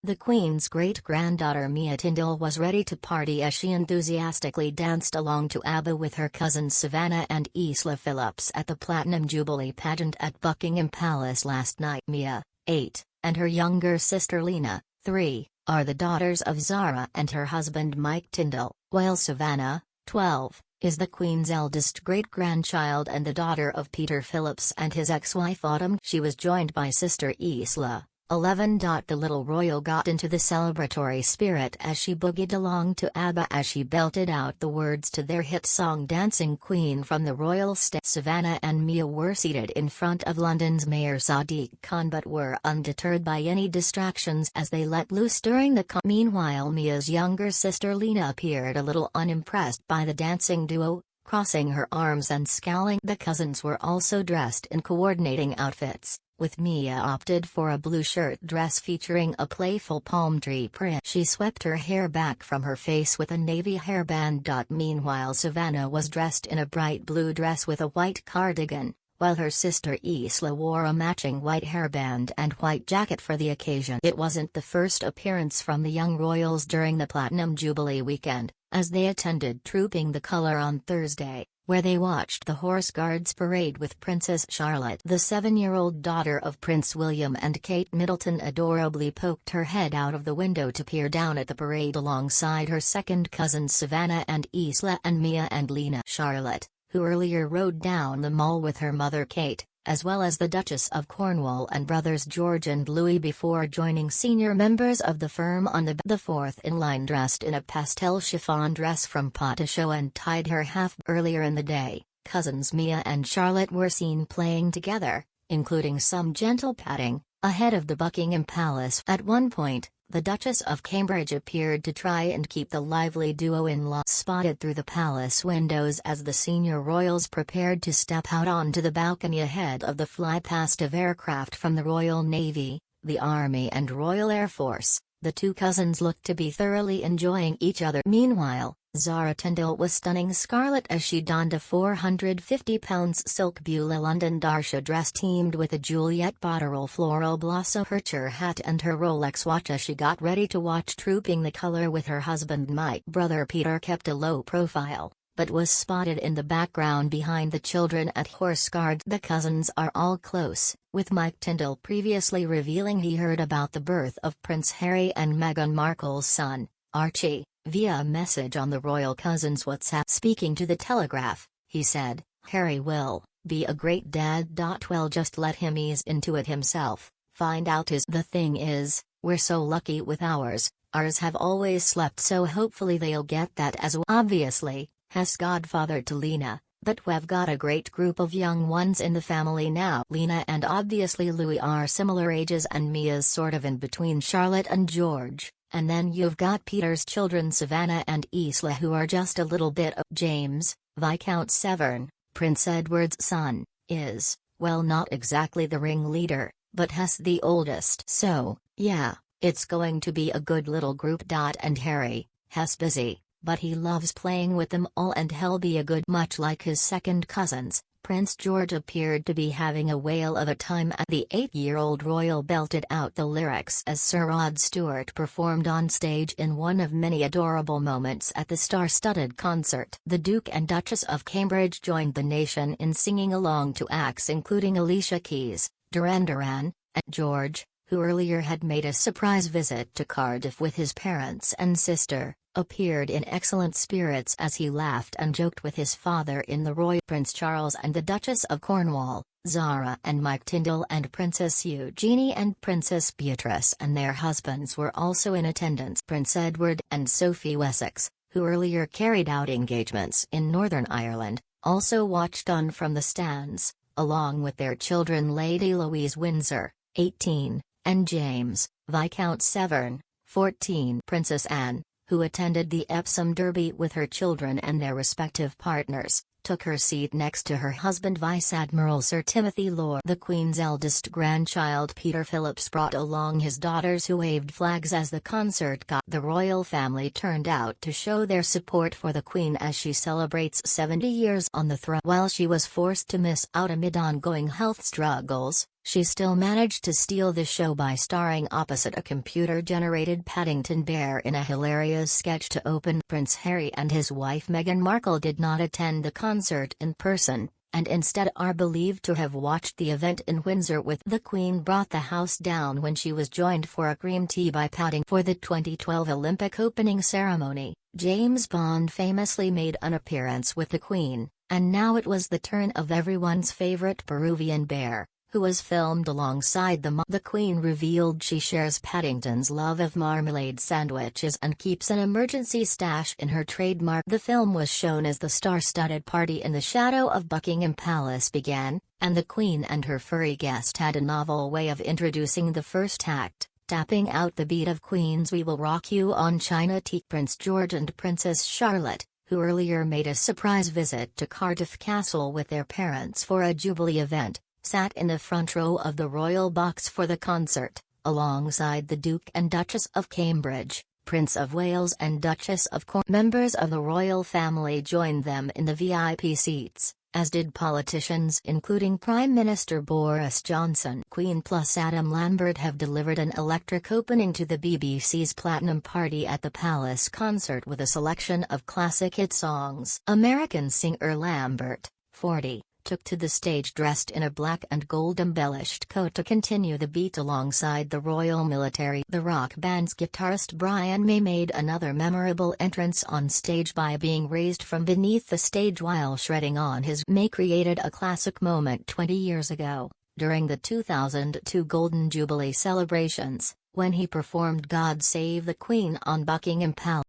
The Queen's great-granddaughter Mia Tindall was ready to party as she enthusiastically danced along to Abba with her cousins Savannah and Isla Philips at the Platinum Jubilee Pageant at Buckingham Palace last night. Mia, 8, and her younger sister Lena, 3, are the daughters of Zara and her husband Mia Tindall, while Savannah, 12, is the Queen's eldest great-grandchild and the daughter of Peter Philips and his ex-wife Autumn. She was joined by sister Isla, 11. The little royal got into the celebratory spirit as she boogied along to Abba as she belted out the words to their hit song Dancing Queen from the royal stage. Savannah and Mia were seated in front of London's Mayor Sadiq Khan but were undeterred by any distractions as they let loose during the Meanwhile, Mia's younger sister Lena appeared a little unimpressed by the dancing duo, crossing her arms and scowling. The cousins were also dressed in coordinating outfits, with Mia opted for a blue shirt dress featuring a playful palm tree print. She swept her hair back from her face with a navy hairband. Meanwhile, Savannah was dressed in a bright blue dress with a white cardigan, while her sister Isla wore a matching white hairband and white jacket for the occasion. It wasn't the first appearance from the young royals during the Platinum Jubilee weekend, as they attended Trooping the Colour on Thursday, where they watched the Horse Guards parade with Princess Charlotte. The 7-year-old daughter of Prince William and Kate Middleton adorably poked her head out of the window to peer down at the parade alongside her second cousins Savannah and Isla and Mia and Lena. Charlotte, who earlier rode down the mall with her mother Kate, as well as the Duchess of Cornwall and brothers George and Louis before joining senior members of the firm on the fourth in line, dressed in a pastel chiffon dress from pot to show and tied her half. Earlier in the day, cousins Mia and Charlotte were seen playing together, including some gentle patting, ahead of the Buckingham Palace. At one point, the Duchess of Cambridge appeared to try and keep the lively duo in line, spotted through the palace windows as the senior royals prepared to step out onto the balcony ahead of the fly-past of aircraft from the Royal Navy, the Army and Royal Air Force. The two cousins looked to be thoroughly enjoying each other. Meanwhile, Zara Tindall was stunning Scarlet as she donned a £450 silk Beulah London Darsha dress teamed with a Juliette Botterill floral blossom percher hat and her Rolex watch as she got ready to watch Trooping the Colour with her husband Mike. Brother Peter kept a low profile, but was spotted in the background behind the children at Horse Guards. The cousins are all close, with Mia Tindall previously revealing he heard about the birth of Prince Harry and Meghan Markle's son, Archie, via a message on the royal cousins' WhatsApp. Speaking to The Telegraph, he said, "Harry will be a great dad. Well, just let him ease into it himself, find out his. The thing is, we're so lucky with ours have always slept, so hopefully they'll get that as well. Obviously, has godfather to Lena, but we've got a great group of young ones in the family now." Lena and obviously Louis are similar ages and Mia's sort of in between Charlotte and George. And then you've got Peter's children Savannah and Isla who are just a little bit of. James, Viscount Severn, Prince Edward's son, is, well, not exactly the ringleader, but has the oldest. So, yeah, it's going to be a good little group. And Harry, has busy, but he loves playing with them all and he'll be a good. Much like his second cousins, Prince George appeared to be having a whale of a time at the 8-year-old royal belted out the lyrics as Sir Rod Stewart performed on stage in one of many adorable moments at the star-studded concert. The Duke and Duchess of Cambridge joined the nation in singing along to acts including Alicia Keys, Duran Duran, and George, who earlier had made a surprise visit to Cardiff with his parents and sister, appeared in excellent spirits as he laughed and joked with his father in the royal. Prince Charles and the Duchess of Cornwall, Zara and Mia Tindall and Princess Eugenie and Princess Beatrice and their husbands were also in attendance. Prince Edward and Sophie Wessex, who earlier carried out engagements in Northern Ireland, also watched on from the stands, along with their children Lady Louise Windsor, 18, and James, Viscount Severn, 14. Princess Anne, who attended the Epsom Derby with her children and their respective partners, took her seat next to her husband Vice Admiral Sir Timothy Lord. The Queen's eldest grandchild Peter Philips brought along his daughters who waved flags as the concert got. The royal family turned out to show their support for the Queen as she celebrates 70 years on the throne. While she was forced to miss out amid ongoing health struggles, she still managed to steal the show by starring opposite a computer-generated Paddington Bear in a hilarious sketch to open. Prince Harry and his wife Meghan Markle did not attend the concert in person, and instead are believed to have watched the event in Windsor with the Queen brought the house down when she was joined for a cream tea by Paddington. For the 2012 Olympic opening ceremony, James Bond famously made an appearance with the Queen, and now it was the turn of everyone's favorite Peruvian bear, who was filmed alongside the Queen revealed she shares Paddington's love of marmalade sandwiches and keeps an emergency stash in her trademark. The film was shown as the star-studded party in the shadow of Buckingham Palace began, and the Queen and her furry guest had a novel way of introducing the first act, tapping out the beat of Queen's We Will Rock You on China Tea. Prince George and Princess Charlotte, who earlier made a surprise visit to Cardiff Castle with their parents for a Jubilee event, sat in the front row of the royal box for the concert, alongside the Duke and Duchess of Cambridge, Prince of Wales and Duchess of Cornwall. Members of the royal family joined them in the VIP seats, as did politicians including Prime Minister Boris Johnson. Queen plus Adam Lambert have delivered an electric opening to the BBC's Platinum Party at the Palace concert with a selection of classic hit songs. American singer Lambert, 40, took to the stage dressed in a black and gold embellished coat to continue the beat alongside the Royal Military. The rock band's guitarist Brian May made another memorable entrance on stage by being raised from beneath the stage while shredding on his. May created a classic moment 20 years ago, during the 2002 Golden Jubilee celebrations, when he performed God Save the Queen on Buckingham Palace.